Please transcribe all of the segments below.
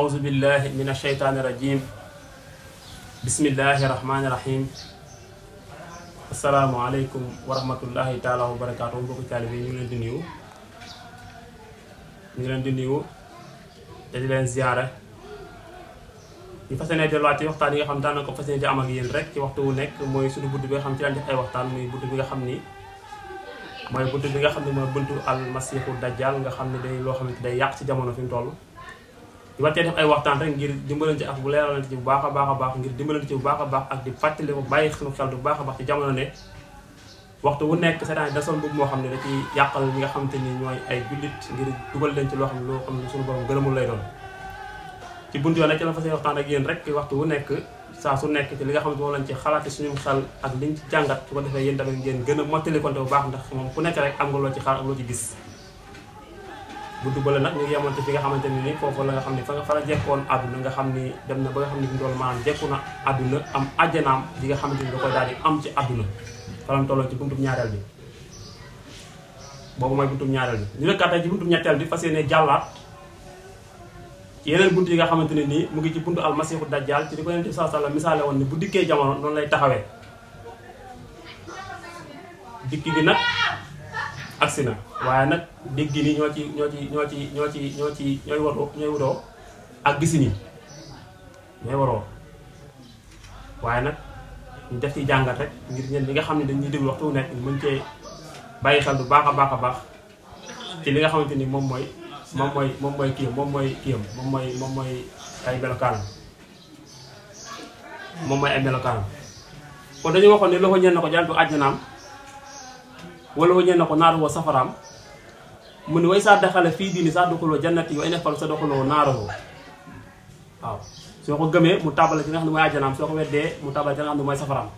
أعوذ بالله من الشيطان الرجيم بسم الله الرحمن الرحيم السلام عليكم ورحمة الله تعالى وبركاته mbokk taalibe ñu leen di nuyu te di leen ziyaare ñu fas yéene delluwaat ci waxtaan yi nga xam daan na ko fas yéene di am ak yéen rek ci waxtu wu nekk mooy suñu bunt bi nga xam ci lañ def ay waxtaan muy bunt bi nga xam ni mooy bunt bi nga xam ne mooy buntu almasiixu dajjal nga xam ne day loo xamante day yàq ci jamono fi mu toll di wàccee def ay waxtaan rek ngir dimbalante ak bu leeralante ci bu baax a baax ngir dimbalante ci bu baax a baax ak di fàttali ko bàyyi suñu xel bu baax a baax ci jamono ne waxtu wu nekk seetaan da sol boobu moo xam ne da ci yàqal ñi nga xamante ni ñooy ay jullit ngir dugal leen ci loo xam ne suñu borom gërëmul lay doon ci buntu yoon nag ci la fas yéene waxtaan ak yéen rek waxtu wu nekk saa su nekk ci li nga xam ne moom lañ ci xalaati suñu xel ak liñ ci jàngat su ko defee yéen tamit ngeen gën a mottali konte bu baax ndax moom ku nekk rek am nga loo ci xaar ak loo ci gis buntu bële nag ñu ngi yemoon ci fi nga xamante ni ni foofu la nga xam ne fa la jekkoon àdduna nga xam ni dem na ba nga xam ne fi dool maanaam jekku na àdduna am àjjanaam di nga xamante ni da koy daal di am ci àdduna falam tolloon ci buntu ñaareel bi boobu mooy buntu ñaareel bi ñu nekkaatee ci buntu ñetteel bi fas yéene jàllaat ci yeneen buntu yi nga xamante ne nii mu ngi ci buntu almasiixu dajjal ci di ko Yonent bi sallallahu alayhi wasallam misaale woon ni bu dikkee jamono noonu lay taxawee dikki gi nag agsi na waaye nag dégg ni ñooy wutoo ak gisi ni ñooy waroo waaye nag ñu def ci jàngat rek ngir ñen ñi nga xam ne dañuy déglu waxtu wu nekk ñu mën cee bàyyi xel bu baax a baax ci li nga xamante ni moom mooy ay melokaanam kon dañu waxoon ne loxo ñeen na ko jantu àjjanaam wala wa ñeen na ko naaru woo safaraam mu ne way saa daxale fii diini saa doxaloo jannati wa inefal sa doxaloo naaru waaw soo ko gëmee mu tàbbale ci nga xam ne mooy àjjanaam soo ko weddee mu tàbbale ci nga xam ne mooy safaraam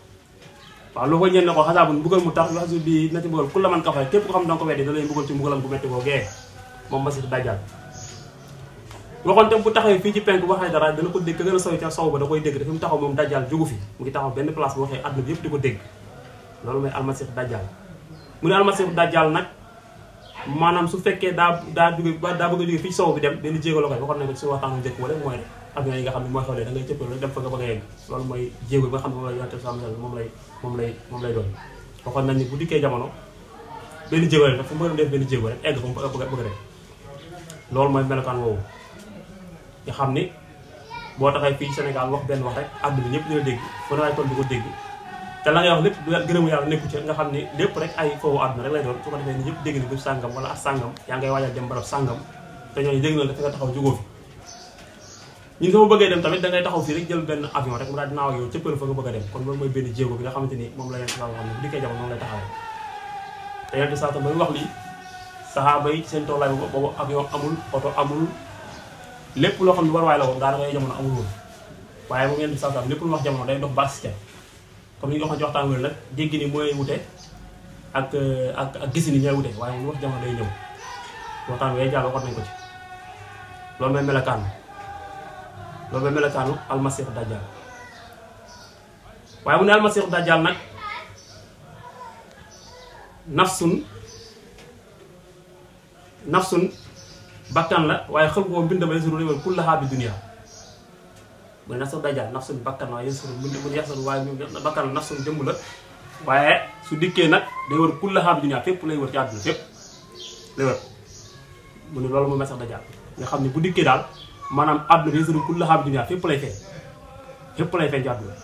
waaw loxo ñeen na ko xasaabun mbugal mu tax wax bi na ci mbugal ku la man kafare képp ko xam ne danga ko weddee da lay mbugal ci mbugalam bu metti boo gee moom masiixu dajjal waxoon tam bu taxawee fii ci penk waxee dara dana ko dégg ka gën a sow ca sow ba da koy dégg dafa mu taxaw moom dajjal jógu fi mu ngi taxaw benn place bu waxee àdduna bi yëpp di ko dégg loolu mooy almasiixu dajjal mu ne almasiixu dajjal nag maanaam su fekkee daa bëgg a jóge fii ci sow bi dem benn jéego la koy waxoon nañ ko ci waxtaanu njëkk wala mooy rek avion yi nga xam ne mooy xewlee da ngay cëppal rek dem fa nga bëgg a yegg loolu mooy jéego bi nga xam ne moom lay yonte sallallahu alayhi wasallam moom lay doon waxoon nañ ni bu dikkee jamono benn jéego rek fu mu def benn jéego rek egg fa mu bëgg rek loolu mooy melokaan woowu nga xam ni boo taxee fii Sénégal wax benn wax rek àdduna ñëpp dina dégg fu ne waay toll di ko dégg te la ngay wax lépp gërëmu yàlla nekku ci nga xam ni lépp rek ay foofu àdduna rek lay doon su ko defee ni ñëpp dégg ni bu sàngam wala ak sàngam yaa ngay waajal dem barab sàngam te ñooñu dégg na dafa nga taxaw jógoo fi ñun sama bëggee dem tamit da ngay taxaw fii rek jël benn avion rek mu daal dinaaw ak yow cëppal fa nga bëgg a dem kon loolu mooy benn jéego bi nga xamante ni moom la yonent sallallahu alayhi wasallam bu dikkee jamono moom lay taxawee te yonent sallallahu alayhi wasallam wax lii saxaaba yi seen toolaay boobu avion amul oto amul lépp loo xam ne war waay la woon daanaka jamono amul woon waaye moom yonent sallallahu alayhi wasallam lépp lu wax jamono day dox ba agsi comme ni ñu waxoon ci waxtaan wi nag dégg ni mooy wute ak gis ni ñooy wute waaye lu wax jamono day ñëw waxtaan wi jàll waxoon nañ ko ci loolu mooy melakaanu almasiixu dajjal waaye mu ne almasiixu dajjal nag nafsun bakkan la waaye xel boo mbind ba yasuru réewal kullahaa bi dunya mu ne nafsun dajjal nafsun bakkan waaye yasuru mbind mu yasuru waaye bakkan la nafsun jëmm la waaye su dikkee nag day wër kullahaa bi dunya fépp lay wër ci àdduna fépp lay wër mu ne loolu mooy masiixu dajjal nga xam ne bu dikkee daal maanaam àdduna bi yasuru kullahaa bi dunya fépp lay feeñ ci àdduna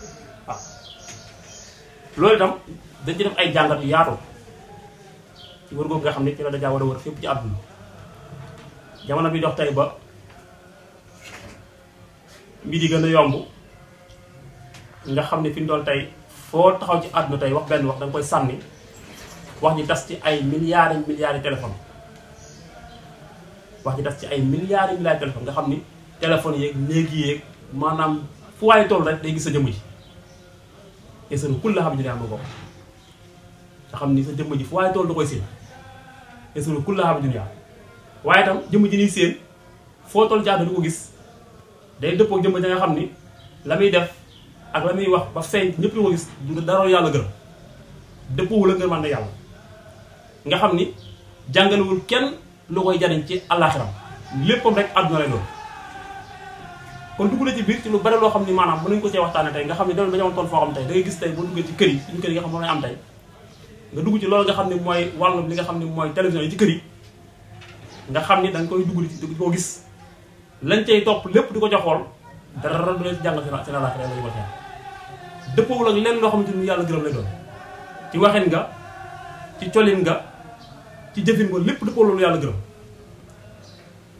waaw loolu itam dañ ci def ay jàngat yu yaatu ci wër googu nga xam ne ci la dajjal war a wër fépp ci àdduna jamono bi dox tey ba mbir yi gën a yomb nga xam ne fi mu doon tey foo taxaw ci àdduna tey wax benn wax danga koy sànni wax ji tas ci ay milliards téléphone nga xam ni téléphone yeeg néeg yeeg maanaam fu waaye toll rek day gis sa jëmm ji te seen kulla xam dunya ma bokk nga xam ni sa jëmm ji fu waaye toll da koy séen te seen kulla xam dunya waaye itam jëmm ji nii séen foo toll ci àdduna du ko gis day dëppoo jëmm ji nga xam ni la muy def ak la muy wax ba feeñ ñëpp lu ko gis du dara yàlla gërëm dëppoo la ngërmande yàlla nga xam ni jàngalewul kenn lu koy jariñ ci àllaaxiram léppam rek àdduna lay doon kon dugg na ci biir ci lu bari loo xam ni maanaam mën nañu ko cee waxtaane tey nga xam ne dañoo toll foo xam tey da ngay gis tey boo duggee ci kër yi suñu kër yi nga xam moom lañ am tey nga dugg ci loolu nga xam ne mooy wàllu li nga xam ne mooy télévision yi ci kër yi nga xam ni da nga koy dugg di ko gis lañ cay topp lépp di ko jox xool dara du leen ci jàngal seen àllaaxira la ñu waxee dëppoowul ak lenn loo xamante ni yàlla gërëm lay doon ci waxin nga ci colin nga ci jëfin nga lépp dëppoo loolu yàlla gërëm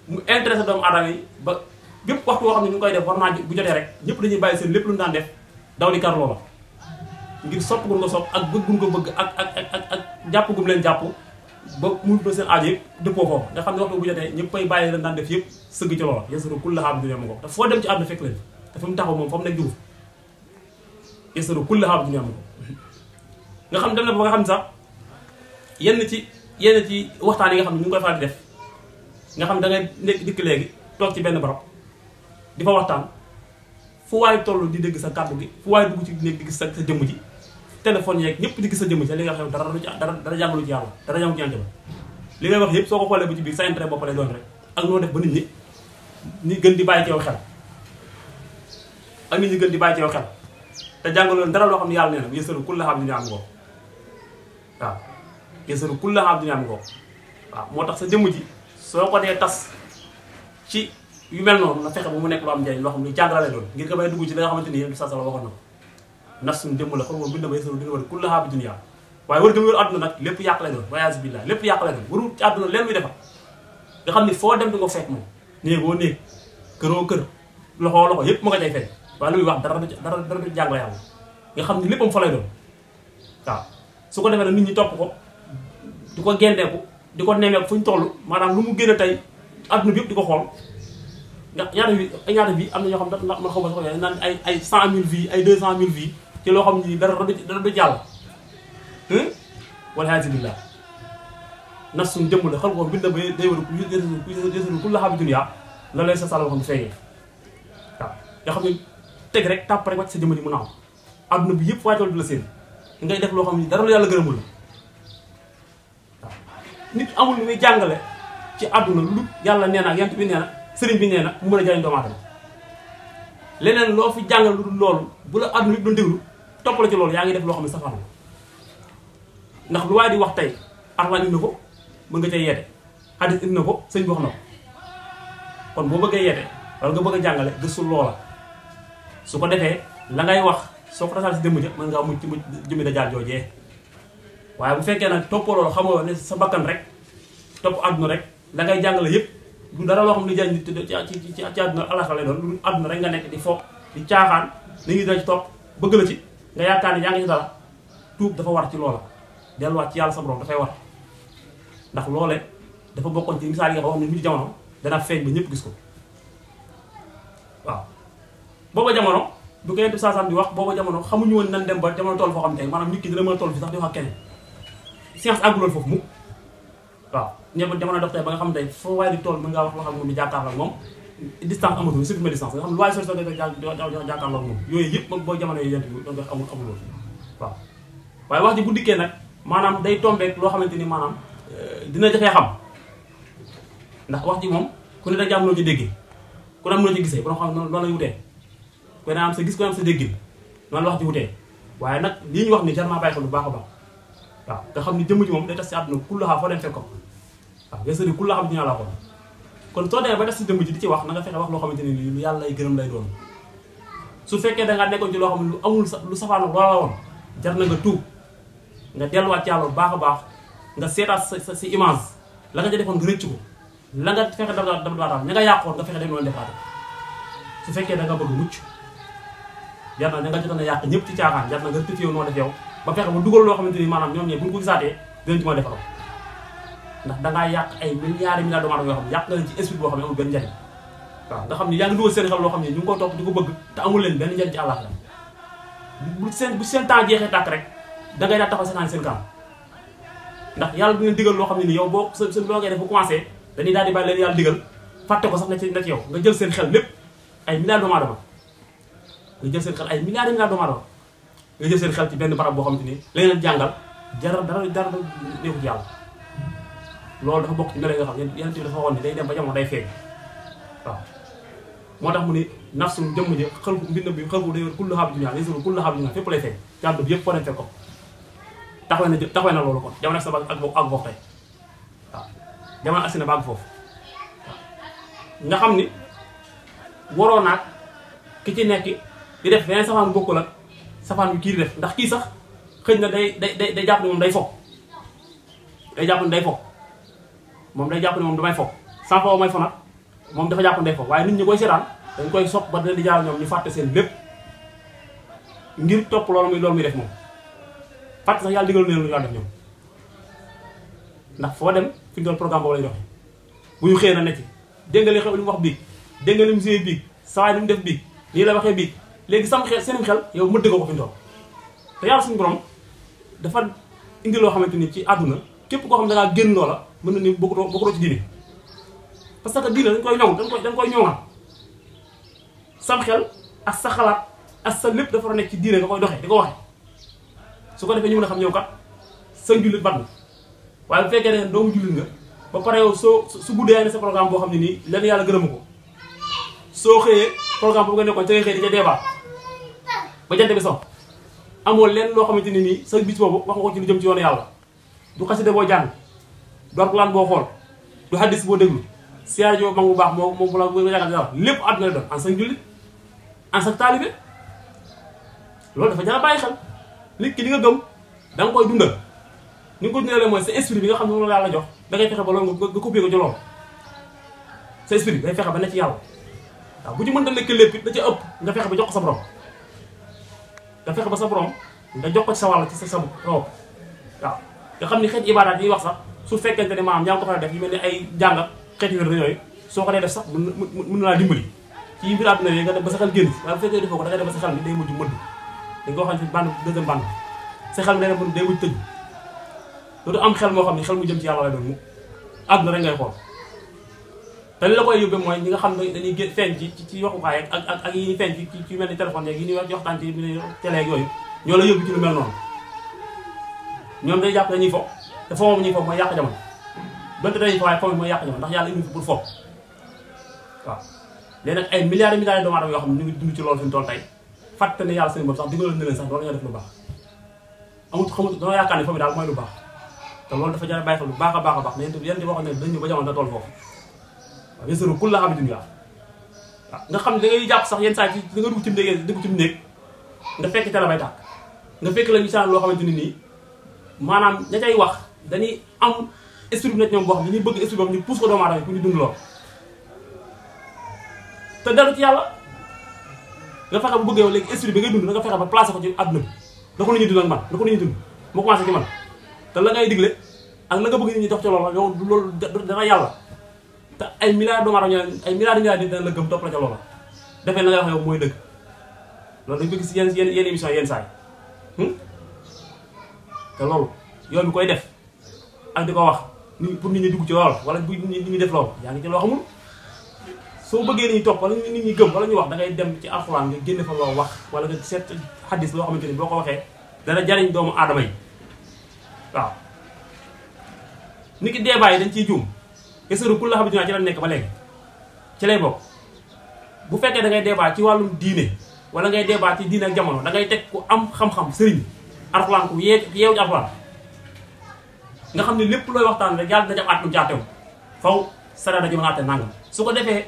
mu intéressé doomu aadama yi ba bépp waxtu boo xam ne ñu ngi koy def war naa bu jotee rek ñëpp dañuy bàyyi seen lépp lu ñu daan def daw di kar loola ngir sopp gun ko sopp ak bëgg gun ko bëgg ak jàpp gum leen jàpp ba mu do seen aajo yëpp dëppoo foofu nga xam ne waxtu bu jotee ñëpp ay bàyyi leen daan def yëpp sëgg ci loola yasaru kulla haab dunya ko te foo dem ci àdduna fekk leen te fa mu taxaw moom fa mu nekk jugu yasaru kulla haab dunya ko nga xam dem na ba nga xam ne sax yenn ci waxtaan yi nga xam ne ñu ngi koy faral di def nga xam da ngay nekk dikk léegi toog ci benn barab di fa waxtaan fu waaye toll di dégg sa kàddu gi fu waaye dugg ci nekk di gis sa jëmm ji téléphone yeeg ñëpp di gis sa jëmm ji li nga xew dara jàngalu ci yàlla dara jàngalu ci yàlla li ngay wax yëpp soo ko xoolee ba ci biir sa intérêt bopp lay doon rek ak noo def ba nit ñi gën di bàyyi ci yow xel ak nit ñi gën di bàyyi ci yow xel te jàngaloon dara loo xam ne yàlla nee na yësaru kulla xam dunya am ko waaw yësaru kulla xam dunya am ko waaw moo tax sa jëmm ji soo ko dee tas ci yu mel noonu na fexe ba mu nekk lu am njëriñ loo xam ne jàngale doon ngir nga bay dugg ci li nga xamante ni yéen sa sala waxoon na ko nafsun démb la xam moom bind ba yësaru dina war kulla xam dunya waaye war gëm wéru àdduna nag lépp yàq lay doon wayaasu billah lépp yàq lay doon waru ci àdduna leen muy defar nga xam ni foo dem di ko fekk moom néegoo néeg këroo kër loxo yépp ma nga cay fekk waaye lu muy wax dara du jàngale yàlla nga xam ni léppam fa lay doon waaw su ko defee nag nit ñi topp ko di ko gendeeku di ko nemmeeku fu ñu toll maanaam lu mu génn tey àdduna bi yëpp di ko xool nga ñaata vie am na ñoo xam ne man xaw ma sax naan ay 100 000 vie ay 200 000 vie ci loo xam ni dara du jàll wala billah nafsun jëmm la xal ko bind ba day war yësaru kulla habi dunya la lay sa sala waxam feeñee waaw nga xam ne teg rek tàpp rek wàcc sa jëmm ji mu naaw àdduna bi yëpp waaye tool bi la seen ngay def loo xam ni dara lu yàlla gërëmul la waaw nit amul lu muy jàngale ci àdduna lu yàlla nee na ak yant bi nee na sëriñ bi nee na mu mën a jariñ doomu aadama leneen loo fi jàngale lu dul loolu bu la àdduna yëpp doon déglu topp la ci loolu yaa ngi def loo xam ne safaan la ndax lu waaye di wax tey Alxuraan indi na ko mën nga cay yeete xadis indi na ko sëñ bi wax na ko kon boo bëggee yeete wala nga bëgg a jàngale gëstu loola su ko defee la ngay wax soo ko tasaal si jëmm ja mën ngaa mucc jëmmi da jaar joojee waaye bu fekkee nag toppoo loolu xamoo ne sa bakkan rek topp àdduna rek la ngay jàngale yëpp du dara loo xam ne jariñ nit ci àdduna alaxira lay doon lu àdduna rek nga nekk di fo di caaxaan li ngi da ci topp bëgg la ci nga yaakaar ne yaa ngi ci dara tuub dafa war ci loola delluwaat ci yàlla sa borom dafay war ndax loole dafa bokkoon ci misaal yi nga xam ne mujj jamono dana feeñ ba ñëpp gis ko waaw booba jamono du ko yenn saasam di wax booba jamono xamuñu woon nan dem ba jamono toll foo xam ne maanaam nit ki dina mën a toll fi sax di wax ak keneen science àgguloon foofu mukk waaw ñëpp jamono dox tey ba nga xam ne foo waaye di toll mën ngaa wax loo xam ne moom di jàkkaarloo ak moom distance amatul supprimer distance nga xam ne lu waaye sori sori jàkkaarloo ak moom yooyu yëpp boo jamono yooyu yent bi doon nga amuloon waaw waaye wax ji bu dikkee nag maanaam day tombeek loo xamante ni maanaam dina jafee xam ndax wax ji moom ku ne da am noo ci déggee ku ne am noo ci gisee ba xam noonu lañu wutee ku ne am sa gis ku ne am sa déggin noonu la wax ji wutee waaye nag lii ñu wax ni jar naa bàyyi xel bu baax a baax waaw nga xam ni jëmm ji moom day tas si àdduna kullaha foo dem fekk ko waaw yësari kullaha bi dinaa la ko kon soo demee ba tas si jëmm ji di ci wax na nga fexe wax loo xamante ni lu yàlla lay gërëm lay doon su fekkee da ngaa nekkoon ci loo xam ne lu amul lu safaanu loola la woon jar na nga tuub nga delluwaat ci yàlla bu baax a baax nga seetaat sa image la nga ca defoon nga rëcc ko la nga fexe dabdaatal ña nga yàqoon nga fexe dem noonu defaate su fekkee da nga bëgg mucc jar na ña nga jotoon a yàq ñëpp ci caaxaan jar na nga tëf yow noo def yow ba fexe ba dugal loo xamante ni maanaam ñoom ñee bu ñu ko gisaatee dinañ ci mën a defaroo ndax dangaa yàq ay milliards doomu aadama yoo xam ne yàq nga leen ci esprit boo xam ne amul benn njariñ waaw nga xam ne yaa ngi dugal seen xel loo xam ne ñu ngi ko topp di ko bëgg te amul leen benn njariñ ci àllaaxira bu seen temps jeexee tàkk rek dangay daal taxaw seetaan seen kanam ndax yàlla dina digal loo xam ne ni yow boo sa loo ngay def bu commencé dañuy daal di bàyyi leen yàlla digal fàtte ko sax na ci yow nga jël seen xel lépp ay milliards doomu aadama nga jël seen xel ay milliards doomu aadama nga jël seen xel ci benn barab boo xamante ni la leen jàngal dara neexu ci yàlla loolu dafa bokk ci melo yi nga xam ne yeneen bi dafa waxoon ni day dem ba jamono day feeñ waaw moo tax mu ni nafsu jëmm ji xel mbind bi xel bu day wër kullu xaab dunya yasuru kullu xaab dunya fépp lay feeñ ci àdduna bi yëpp foo dem fekk ko taxawee na loolu kon jamono sa ak boobu tey waaw jamono agsi na ba ak foofu nga xam ni waroo naag ki ci nekk di def beneen safaan bokkul ak safaan bi kii di def ndax kii sax xëy na day jàpp ne moom day fo day jàpp ne day fo moom day jàpp ne moom damay fo sans fo may fo nag moom dafa jàpp ne day fo waaye nit ñi koy seetaan dañ koy sopp ba dina di jaar ñoom ñu fàtte seen lépp ngir topp loolu muy def moom fàtte sax yàlla digal leen lu ñu def ñoom ndax foo dem fi ñu doon programme boobu lay doxee bu ñu xëyee na ne ci dégg nga li xew li mu wax biig dégg nga li mu suyee biig sawaay li mu def biig lii la waxee biig léegi sam xel seenum xel yow mëdd nga ko fi ñu toll te yàlla suñu borom dafa indi loo xamante ni ci àdduna képp koo xam ne dangaa génn loola mën na ni bokkutoo ci diine parce que diine dañ koy ñoŋ dañ koy ñoŋal sam xel ak sa xalaat ak sa lépp dafa nekk ci diine nga koy doxee di ko waxee su ko defee ñu mën a xam yow kat sa njullit bat na waaye bu fekkee ne doomu jullit nga ba pare yow su guddee ne sa programme boo xam ne nii lenn yàlla gërëmu ko soo xëyee programme boobu nga nekkoon ca ngay xëy di ca débat ba jant bi so amoo lenn loo xamante ni nii sa bis boobu wax nga ko ci lu jëm ci yoonu yàlla du xasida boo jàng du alxuraan boo xool du hadis boo déglu siyaar joo mag bu baax moom bu la jàngal dara lépp àdduna la doon en sa njullit en sa taalibe loolu dafa jar a bàyyi xel nit ki li nga gëm da nga koy dundal ni nga ko dundalee mooy sa esprit bi nga xam ne moom la yàlla jox da ngay fexe ba loolu nga copier ko ci loolu sa esprit day fexe ba ne ci yàlla waaw bu ci mën da nekk lépp it da ca ëpp nga fexe ba jox ko sa borom nga fexe ba sa borom nga jox ko ci sa wàll ci sa bopp waaw nga xam ni xeet ibaadaat yi wax sax su fekkente ne maam yaa ngi ko fa def yu mel ni ay jàngat xeeti wér yooyu soo ko dee def sax mën na laa dimbali ci mbir àdduna yi nga dem ba sa xel génn waaye bu fekkee defoo ko da ngay dem ba sa xel bi day mujj mëdd dañ ko waxee ci bande deuxième bande sa xel mi day mujj tëj dootu am xel moo xam ne xel mu jëm ci yàlla lay doon mu àdduna rek ngay xool te li la koy yóbbee mooy ñi nga xam ne dañuy feeñ ci waxukaay ak yi ñuy feeñ ci mel ni téléphone yeeg yi ñuy waxtaan ci télé ak yooyu ñoo la yóbbu ci lu mel noonu ñoom day jàpp dañuy fo te fo moom ñuy fo mooy yàq jamono donte dañuy fo waaye fo mooy yàq jamono ndax yàlla indi fi pour fo waaw léegi nag ay milliards et milliards doomu aadama yoo xam ne ñu ngi dund ci loolu fi mu toll tey fàtte ne yàlla seen bopp sax digaloon na leen sax loolu ñoo def lu baax xamut dañoo yaakaar ne foofu daal mooy lu baax te loolu dafa jar a bàyyi xel lu baax a baax ne yéen di waxoon ne dañ ñëw ba jamono da toll foofu waaw yéen kul la xam dunya waaw nga xam ne da ngay jàpp sax yenn saa yi da nga dugg ci néeg nga fekk télé bay tàkk nga fekk la ñu saan loo xamante ni nii maanaam ña cay wax dañuy am esprit bi nekk ñoom boo xam ne dañuy bëgg esprit boobu ñu pousse ko doomu aadama pour ñu dund lool te dellu ci yàlla nga fexe ba bëgg yow léegi esprit bi ngay dund da nga fexe ba placé ko ci àdduna bi na ko nit ñi dund ak man na ko nit ñi dund moo commencé ci man te la ngay digle ak la nga bëgg nit ñi dox ci loolu yow loolu dana yàlla te ay milliards doomu aadama ay milliards nit dana la gëm topp la ca loola defee la ngay wax yow mooy dëgg loolu dañ ko gis yenn émission yenn saa yi te loolu yoon bi koy def ak di ko wax ni pour nit ñi dugg ci loolu wala bu nit ñi def loolu yaa ngi ci loo xamul soo bëggee nit ñi topp wala nit ñi gëm wala ñu wax da ngay dem ci alxuraan nga génne fa loo wax wala nga seet xaddis loo xamante ni boo ko waxee dana jariñ doomu aadama yi waaw nit ki débat yi dañ ciy juum eseru ku la xam dinaa ci la nekk ba léegi ci lay bokk bu fekkee da ngay débat ci wàllum diine wala ngay débat ci diine ak jamono da ngay teg ku am xam-xam sëriñ alxuraan ku yeew ci alxuraan nga xam ne lépp looy waxtaan rek yàlla dina at lu jaatew faw sara daji mën a àtte nangam su ko defee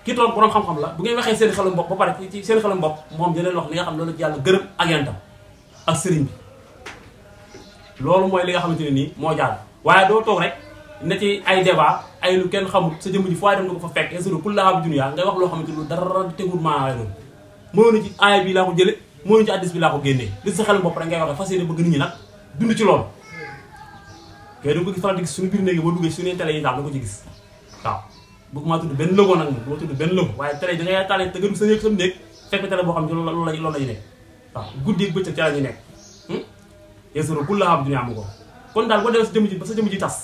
ki toog borom xam-xam la bu ngay waxee seen xelum bopp ba pare ci seen xelum bopp moom dina leen wax li nga xam ne loolu ci yàlla gërëm ak yentam ak sëriñ bi loolu mooy li nga xamante ne nii moo jaar waaye doo toog rek ne ci ay débat ay lu kenn xamul sa jëmm ji foo dem nga ko fa fekk insur pour la xam dunya ngay wax loo xamante lu dara tegul maa lay doon mënoon ci aaya bi laa ko jële mënoon ci addis bi laa ko génnee li sa xelum bopp rek ngay waxee fas yéene bëgg nit ñi nag dund ci loolu yooyu da nga ko faral di gis suñu biir néegi boo duggee suñu télé yi daal da ko ci gis waaw bëgg maa tudd benn logo nag moom dama tudd benn logo waaye télé da ngay tàllee te nga dugg sa néeg sam néeg fekk télé boo xam ne loolu la ñu nekk waaw guddi ak bëccëg ca la ñu nekk yesoro kul la xam dunya am ko kon daal boo demee sa jëmm ji ba sa jëmm ji tas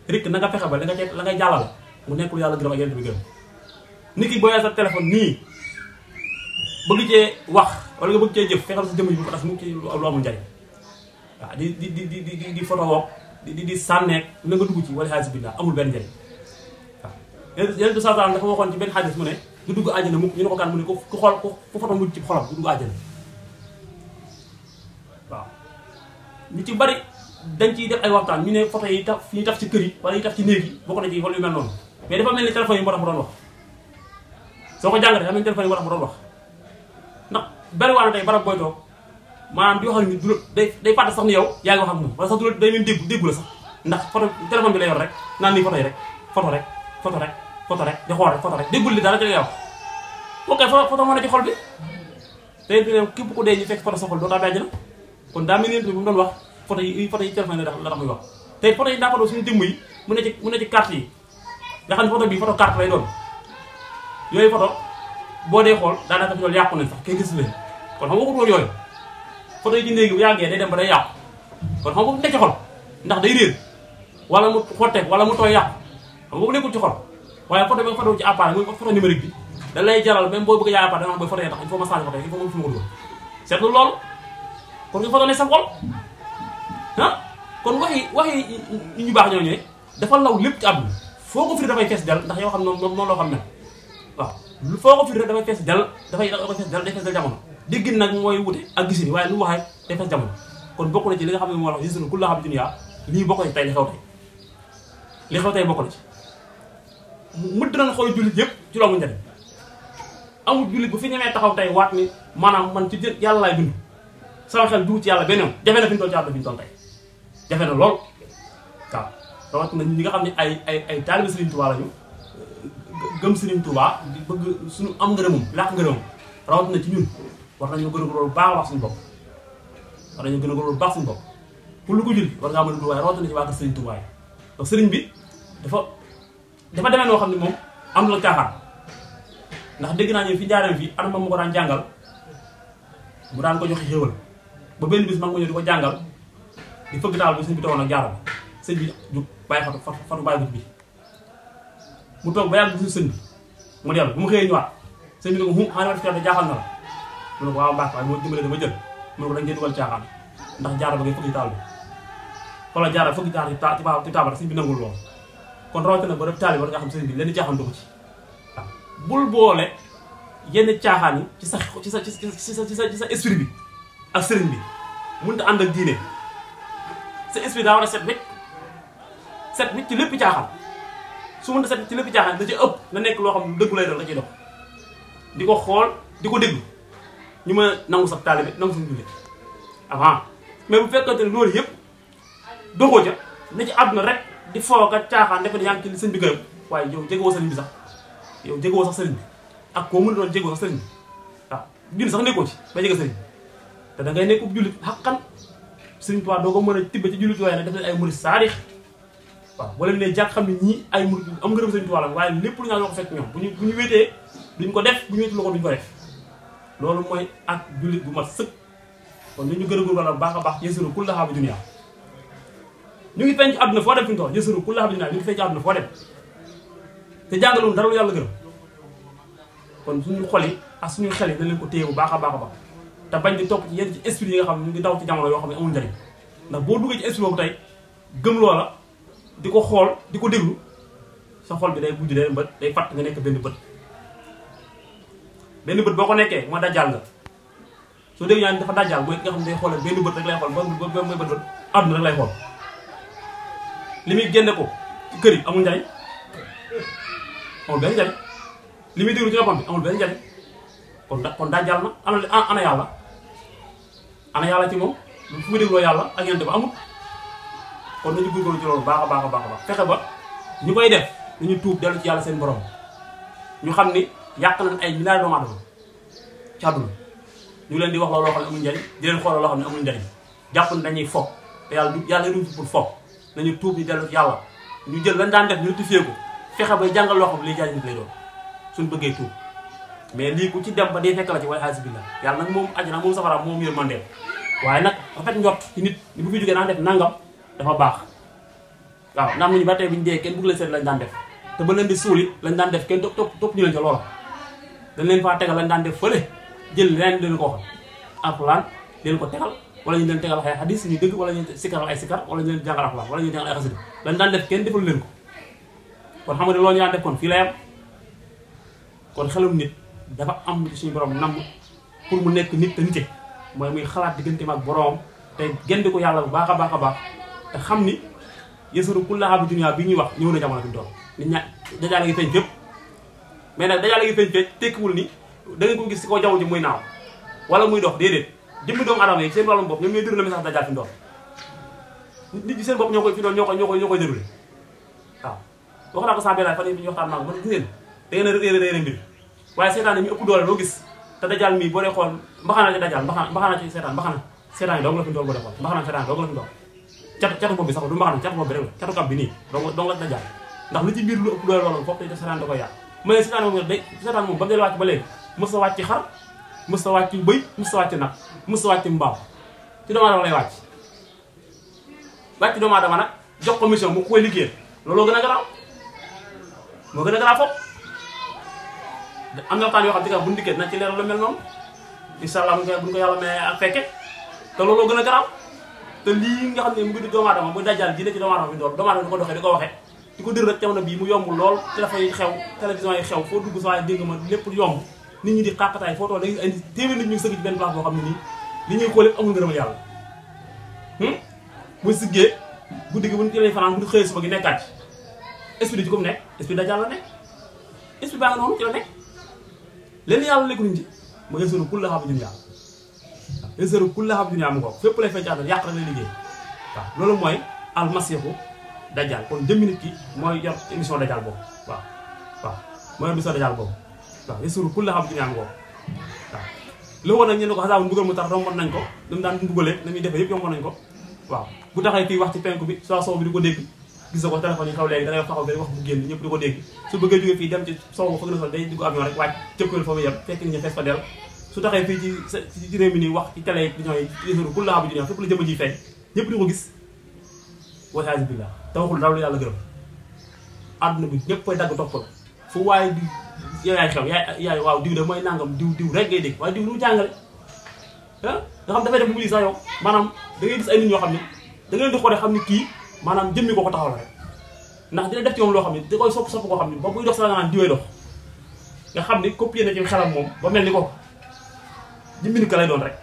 rek na nga fexe ba la ngay jàllale mu nekk lu yàlla gërëm ak yéen bi gërëm nit ki boo yor sa téléphone nii bëgg cee wax wala nga bëgg cee jëf fexeel sa jëmm ji bu ko tas mu ci lu amul njariñ waaw di photo woog di sànneeg na nga dugg ci wala xaalis billah amul benn njariñ waaw yeneen du satan dafa waxoon ci benn xadis mu ne du dugg àjjana mukk ñu ne ko kan mu ne ko ku xool ku photo mujj ci xolam du dugg àjjana waaw ñu ci bari dañ ciy def ay waxtaan ñu ne photo yi taf yi taf ci kër yi wala yi taf ci néeg yi bokk na ci wala yu mel noonu mais dafa mel ni téléphone yi moo tax mu doon wax soo ko jàngatee dafa mel ni téléphone yi moo tax mu doon wax ndax bari waa na tey barab booy toog maanaam di wax ni du day fàtte sax ni yow yaa ngi wax ak moom wala sax du day mel déggu la sax ndax photo téléphone bi la yor rek naan nii photo yi rek photo rek photo rek photo rek di xool rek photo rek déggul li dara ci ngay wax ok photo moo ne ci xol bi tey képp ku dee ñu fekk photo sa xol doo taa bàjj na kon daa mel ni bu mu doon wax photo yi téléphone la tax muy wax tey photo yi daa photo suñu jëmm yi mu ne ci carte yi nga xam ne photo bi photo carte lay doon yooyu photo boo dee xool daanaka fi loolu yàqu nañ sax kenn gis leen kon xam nga waxut woon yooyu photo yi ci néegi bu yàggee day dem ba day yàqu kon xam nga bu nekk ci xol ndax day réer wala mu xotteek wala mu tooy yàqu xam nga bu nekkul ci xol waaye photo bi nga photo ci appareil muy photo numérique bi da lay jaral même boo bëgg yaay appareil dama booy photo yi tax il faut ma changer photo yi il faut ma fi ma ko dugal seetlu loolu kon nga photo ne sa xol ah kon waxi ñu baax ñoo ñëwee dafa law lépp ci àdduna foo ko firi dafay fees dal ndax yoo xam noonu loo xam ne waaw foo ko firi rek dafay fees dal dafay fees dal day fees dal jamono déggin nag mooy wute ak gis ni waaye lu waxee day fees jamono kon bokk na ci li nga xam ne moo wax gisunu ku la xam dunya lii bokk na ci tey li xew tey bokk na ci mëdd nañ xool jullit yëpp ci loomu njariñ amul jullit bu fi ñemee taxaw tey waat ni maanaam man ci yàlla laay dund sama xel dugg ci yàlla benn jafe na fi ñu toll ci àdduna fi ñu toll tey jafe na lool waaw rawat na ñi nga xam ne ay taalibe Serigne Touba lañu gëm Serigne Touba di bëgg suñu am ngërëmam làq ngërëmam rawat na ci ñun war nañoo gën a góorlu baax wax suñu bopp war nañoo gën a góorlu baax suñu bopp pour lu ko julli war ngaa mën a dugg waaye rawat na ci waa kër Serigne Touba yi donc Serigne bi dafa demee noo xam ne moom am na la caaxaan ndax dégg naa ñu fi jaaree fii anam ma ko daan jàngal mu daan ko joxe xéewal ba benn bis mag ma ñëw di ko jàngal di fëgg taal bi sëñ bi toogoon ak jaaram sëñ bi jug bàyyi fatu bàyyi but bi mu toog ba yàgg gisul sëñ bi mu dellu bu mu xëyee ñëwaat sëñ bi ne ko xanaa ma def da jaaxal na la mu ne ko waaw mbaax waaye moo dimbale dama jël mu ne ko dañ ngeen dugal caaxaan ndax jaara ba ngay fëgg taal bi wala jaara fëgg taal ci taabal sëñ bi nangul lool kon rawatina ba def taal bi war nga xam sëñ bi lenn caaxaan dugg ci waaw bul boole yenn caaxaan yi ci sa esprit bi ak sëriñ bi mënut a ànd ak diine sa esprit daa war a set wecc ci lépp caaxaan su mënut a set ci lépp caaxaan da ci ëpp na nekk loo xam ne dëggu lay doon da ciy dox di ko xool di ko déglu ñu mën a nangu sa taalibe nangu sa jullit avant mais bu fekkante ne loolu yëpp doxoo ca na ci àdduna rek di foog a caaxaan defe ne yaa ngi ci sëñ bi gërëm waaye yow jegewoo sëriñ bi sax yow jegewoo sax sëriñ bi ak koo mën a doon jegewoo sax sëriñ bi waaw jullit sax nekkoo ci ba jege sëriñ te da ngay nekk jullit xaqan sëriñ Tuubaa doo ko mën a tibbe ci jullit waaye nag def leen ay murid saadix waaw boo leen ne jàkk xam ne ñii ay murid am ngërëm sëriñ Tuubaa la waaye lépp lu ñaan loo ko fekk ñoom bu ñu wéetee duñ ko def bu ñu wéetu loo ko duñ ko def loolu mooy ak jullit bu mat sëkk kon ni ñu gën a góorgóorlu baax a baax yësuru kulla xaabi dunya ñu ngi feeñ ci àdduna foo dem fi ñu toll yësuru kulla xaabi dunya ñu ngi feeñ ci àdduna foo dem te jàngaloon dara lu yàlla gërëm kon suñu xol yi ak suñu xel yi dañ leen ko téye bu baax a baax a baax te bañ di topp ci yenn ci esprit yi nga xam ne ñu ngi daw ci jamono yoo xam ne amul njariñ ndax boo duggee ci esprit boobu tey gëm loola di ko xool di ko déglu sa xol bi day bujj day bët day fàtt nga nekk benn bët boo ko nekkee moo dajjal nga soo dégg ñaan dafa dajjal mooy nga xam ne day xool benn bët rek lay xool ba mooy bët àdduna rek lay xool li muy génne ko ci kër yi amul njariñ amul benn njariñ li muy déglu ci noppam bi amul benn njariñ kon dajjal na ana yàlla ci moom fu muy dégloo yàlla ak yonent ba amul kon nañu góorgóorlu ci loolu baax a baax a baax a baax fexe ba ñu koy def nañu tuub dellu ci yàlla seen borom ñu xam ni yàq nañ ay milliards doomu aadama ci àdduna ñu leen di wax loolu loo xam ne amul njariñ di leen xoolal loo xam ne amul njariñ jàpp ne dañuy fo te yàlla du pour fo nañu tuub ñu dellu ci yàlla ñu jël lañ daan def ñu rectifié ko fexe ba jàngal loo xam ne liy jaay nit lay doon suñ bëggee tuub mais lii ku ci dem ba dee fekk la ci waaye xaalis billah yàlla nag moom àjjana moom safara moom yërmande waaye nag rafet njort ci nit ñi bu fi jógee naa def nangam dafa baax waaw ndax nañu ba tey bu ñu dee kenn bëgg leen seet lañ daan def te ba leen di suuli lañ daan def kenn topp ñu leen ca loola dañ leen faa tegal lañ daan def fële jël leneen leen ko waxal alxuraan leen ko tegal wala ñu leen tegal ay hadis ñu dëgg wala ñu sikaral ay sikar wala ñu leen jàngal alxuraan wala ñu jàngal ay xasida lañ daan def kenn defal leen ko kon xam nga ne loolu ñu daan def kon fii la yam kon xelum nit dafa am suñu borom nam pour mu nekk nit te nite mooy muy xalaat digganteem ak borom te gënd ko yàlla bu baax a baax te xam ni yësaru kullaha bi dunya bi ñuy wax ñëw na jamono bi mu toll nit ña dajaale ngi feeñ fépp mais nag dajaale ngi feeñ fépp tekkiwul ni da ngeen ko gis si ko jaww ji muy naaw wala muy dox déedéet jëmmi doomu adama yi seen wàllum bopp ñoom ñooy déroulé message dajaal fi mu toll nit ñi seen bopp ñoo koy fi doon ñoo koy déroulé waaw wax naa ko saa benn fan yi ñu waxtaan naa ko man gis ngeen da ngeen a réere mbir waaye seetaan yi ñu ëpp doole loo gis te dajaal mii boo dee xool mbaxana ci dajaal mbaxana ci seetaan yi dong la fi dool boo dee xool mbaxana seetaan dong la fi dool catu bopp bi sax du mbaxana catu bopp bi rek la catu kab bi nii dong la dajaal ndax li ci biir lu ëpp doole loolu foofu day seetaan da koy yàq ma ne seetaan moom ba mu dee wàcc ba léegi mës a wàcc ci xar mës a wàcc bëy mës a wàcc nag mës a wàcc mbaam ci doomu aadama lay wàcc doomu aadama nag jox ko mission mu koy liggéeyal looloo gën a garaaw moo gën a garaaw foofu am na waxtaan yoo xam ne bu ñu dikkee dina ci leeral lu mel noonu incha allah bu ñu ko yàlla may ak fekke te looloo gën a garaaw te lii nga xam ne mu ngi di doomu aadama muy dajal ji ne ci doomu aadama bi dool doomu aadama di ko doxee di ko waxee di ko dër rek jamono bii mu yomb lool téléphone yi xew télévision yi xew foo dugg saa dégg ma lépp yomb nit ñi di xàqataay foo toll da ngay indi téeméer nit ñu ngi sëgg ci benn place boo xam ne nii li ñuy xool lépp amul ngërëmal yàlla bu siggee guddi gi bu ñu jëlee fanaan bu ñu xëyee suba gi nekkaat ci esprit ci ko mu nekk esprit dajal la nekk esprit baa nga noonu ci la nekk leen yàlla lekkuñu ci ma yësaru kullaha bi dunya waaw yësaru kullaha bi dunya mu ko fépp lay fay ci àdduna yàq rek lay liggéey waaw loolu mooy almasiixu dajal kon jëmmi nit ki mooy yor émission dajal boobu waaw mooy émission dajal boobu waaw yësaru kullaha bi dunya mu ko waaw lu woon nag ñu ne ko xasaabu mbugal mu tax romboon nañ ko lu mu daan mbugalee na muy defee yëpp yomboon nañ ko waaw bu taxee fii wax ci penku bi soo bi di ko dégg gis nga ko téléphone yi xaw léegi da ngay taxaw benn wax bu génn ñëpp di ko dégg su bëggee jógee fii dem ci sow fa gën a sol day dugg avion rek wàcc cëppal fa mu yem fekk ni ñu fees fa del su taxee fii ci réew mi nii wax ci télé yi ñooy yësaru kullaha bi dunya fépp la jëmm ji feeñ ñëpp di ko gis waliyasu billah te waxul dara lu yàlla gërëm àdduna bi ñëpp koy dagg toppal fu waaye di yow yaay xew yaay waaw diw de mooy nangam diw rek ngay dégg waaye diw lu mu jàngale nga xam dafay def bu mu sax yow maanaam da ngay gis ay nit ñoo xam ne da ngay di xoolee xam ne kii maanaam jëmmi ko taxaw la rek ndax dina def ci moom loo xam ne da koy sopp koo xam ne ba buy dox sa nga naan diwee dox nga xam ne copié na ci xelam moom ba mel ni ko jëmmi nit ka lay doon rek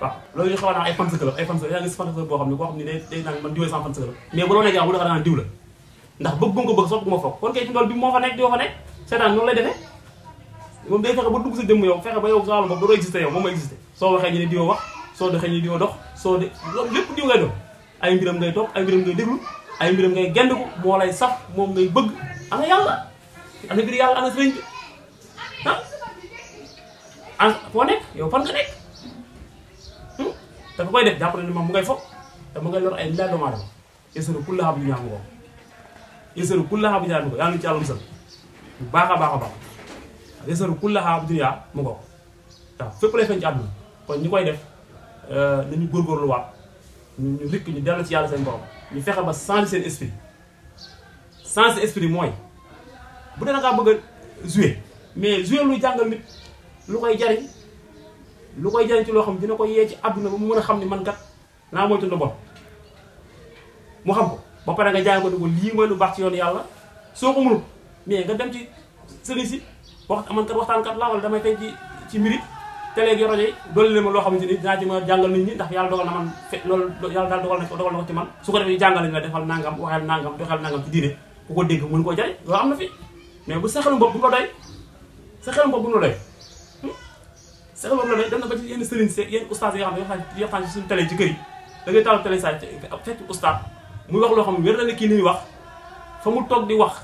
waaw loolu ñu xaw naa ay fans club yaa ngi gis fans club boo xam ne koo xam ne day naan man diwee sama fans club mais bu loo nekkee bu dafa naan diw la ndax bëgg nga ko bëgg sopp nga foog kon kay fi loolu bi moo fa nekk di fa nekk seetaan noonu lay defee moom day fexe ba dugg sa jëmm yow fexe ba yow sa wàllum bopp doo existé yow moom mooy existé soo waxee ñu ne diwa wax soo doxee ñu diwa dox soo de loolu lépp diw ngay dox ay mbiram ngay topp ay mbiram ngay déglu ay mbiram ngay gend ko moo lay saf moom ngay bëgg ana yàlla ana biir yàlla ana sëriñ bi ah foo nekk yow fan nga nekk dafa koy def jàpp ne ni moom mu ngay foog te mu ngay lor ay milliards doomu aadama yësaru kullaha bi dunya mu ko yësaru kullaha bi dunya mu ko yàlla ci yàlla musal bu baax a baax a baax yësaru kullaha bi dunya mu ko waaw fépp lay feeñ ci àdduna kon ñi koy def nañu góorgóorlu waat ñu rikk ñu dellu ci yàlla seen borom ñu fexe ba changer seen esprit changer esprit mooy bu dee da ngaa bëgg a jouer mais jouer luy jàngal nit lu koy jariñ ci loo xam dina ko yee ci àdduna ba mu mën a xam ni man kat naa moytu lu bon mu xam ko ba pare nga jàng ko ni ko lii mooy lu baax ci yoonu yàlla soo ko mënul mais nga dem ci sëriñ si wax man kat waxtaankat laa wala damay feeñ ci mbiri télé gi rajo yi doole leen ma loo xamante ni dinaa ci mën a jàngal nit ñi ndax yàlla dogal na man loolu yàlla daal dogal na ko ci man su ko defee jàngal nañ la defal nangam waxal nangam doxal nangam ci diine ku ko dégg mën koo jariñ loolu am na fi mais bu sa xelum bopp bu la doy sa xelum bopp bu la doy sa xelum bopp la doy dem na ba ci yenn sëriñ si yenn ustaas yi nga xam ne waxtaan ci suñu télé ci kër yi da ngay taal télé saa fekk ustaas muy wax loo xam ne wér na ne kii li muy wax fa mu toog di wax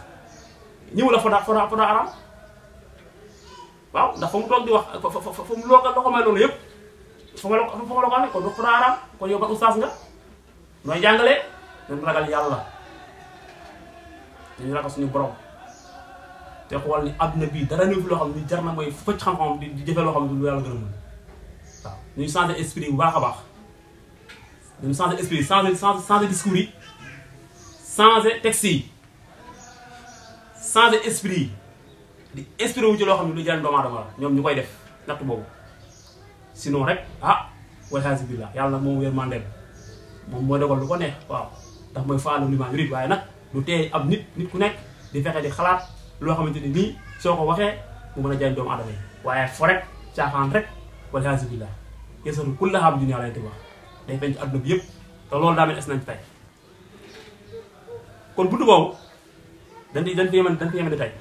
ñëw la fa daa aram waaw ndax fa mu toog di wax fa mu loo ko may loolu yëpp fa nga la ko amee kon dafa daa aram kon yow ba ustaas nga nooy jàngalee dañu ragal yàlla dañu ragal suñu borom te xool ni àdduna bii dara néew fi loo xam ne jar na mooy fëcc xam-xam di jëfee loo xam ne lu yàlla gën a mën waaw ñuy changer esprit bu baax a baax dañu changer esprit changer discours yi changer texte yi changer esprit yi di inspiré wu ci loo xam ne lu jariñ doomu aadama la ñoom ñu koy def natt boobu sinon rek waliyasu billah yàlla nag moom yërmandeem moom mooy dogal lu ko neex waaw ndax mooy faalu limaa yurid waaye nag lu tee ab nit ku nekk di fexe di xalaat loo xamante ni nii soo ko waxee mu mën a jariñ doomu aadama yi waaye fo rek caaxaan rek wala hasibillah yasaru kulla xam dunya lay wax day feeñ ci àdduna bi yëpp te loolu daa mel es nañ tey kon buntu boobu dañ fi yemandi tey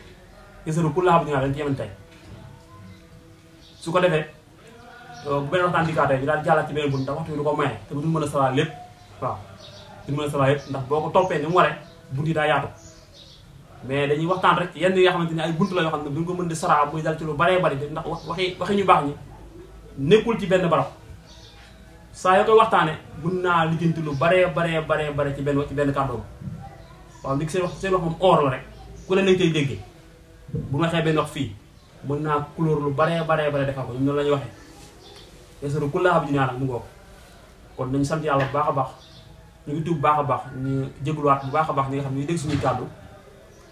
yasaru kulla xam dunya dañ fi yemandi tey su ko defee bu beneen waxtaan dikkaatee ñu daal jàllaat ci beneen bunt ndax waxtu bi du ko maye te bu duñ mën a sawaa lépp waaw duñ mën a sawaa lépp ndax boo ko toppee ni mu waree bunt yi daa yaatu mais dañuy waxtaan rek yenn yi nga xamante ni ay bunt la yoo xam ne duñ ko mën di saraa muy dal ci lu baree bari ndax waxi ñu baax ñi nekkul ci benn barab saa yoo koy waxtaane mun naa lijjanti lu baree ci benn kàddoom waaw li seen wax moom or la rek ku ne nañ koy déggee bu ma xee benn wax fii mën naa couleur lu baree defal ko ñun noonu la ñuy waxee yasaru kulla xam dunya nag mu ngoog kon nañu sant yàlla bu baax a baax ñu ngi tuub bu baax a baax ñu jégluwaat bu baax a baax ñi nga xam ne ñu dégg suñuy kàddu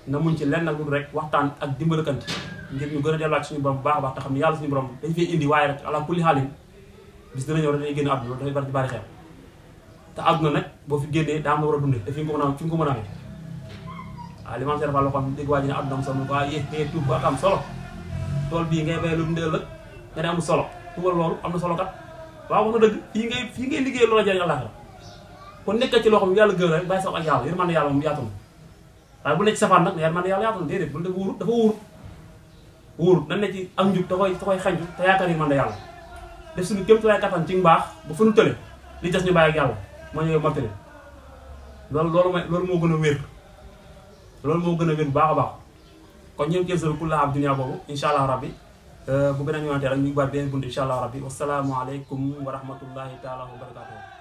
na muñ ci lenn nag lu rek waxtaan ak dimbalakante ngir ñu gën a delluwaat suñu borom bu baax a baax te xam ne yàlla suñu borom dañ fay indi waaye rek ala kulli xaalin bis dina ñëw rek dañuy génn àdduna loolu dafay bari di bari xew te àdduna nag boo fi génnee daa am na war a dundee te fi nga ko mën a amee waaw li ma am seen fàllu xam dégg waa ji ne àdduna am solo mu ko yee tuub ba am solo tool bii ngay bay lu dundee la nga ne amul solo tuubal loolu am na solo kat waaw wax na dëgg fii ngay liggéey loola jëriñ àllaaxira kon nekkal ci loo xam yàlla gën rek bàyyi sax ak yàlla yërmande yàlla moom yaatu na waaye bu nekk ci safaan nag yërmande yàlla yaatu na déedéet bu dafa wóorut nan ne ci am njub da koy xañju te yaakaar yërmande yàlla def suñu kéem tolluwaay kattan ci mbaax ba fu ñu tële li des ñu bàyyi ak yàlla moo ñëwee mottali loolu moo gën a wér loolu moo gën a wér bu baax a baax kon ñu ngi yasaru kulla xam dunya boobu incha allah rabbi bu beneen yoonte rek ñu ngi baat beneen bunt incha allah rabbi wasalaamu aleykum wa rahmatullahi taala wa barakatuh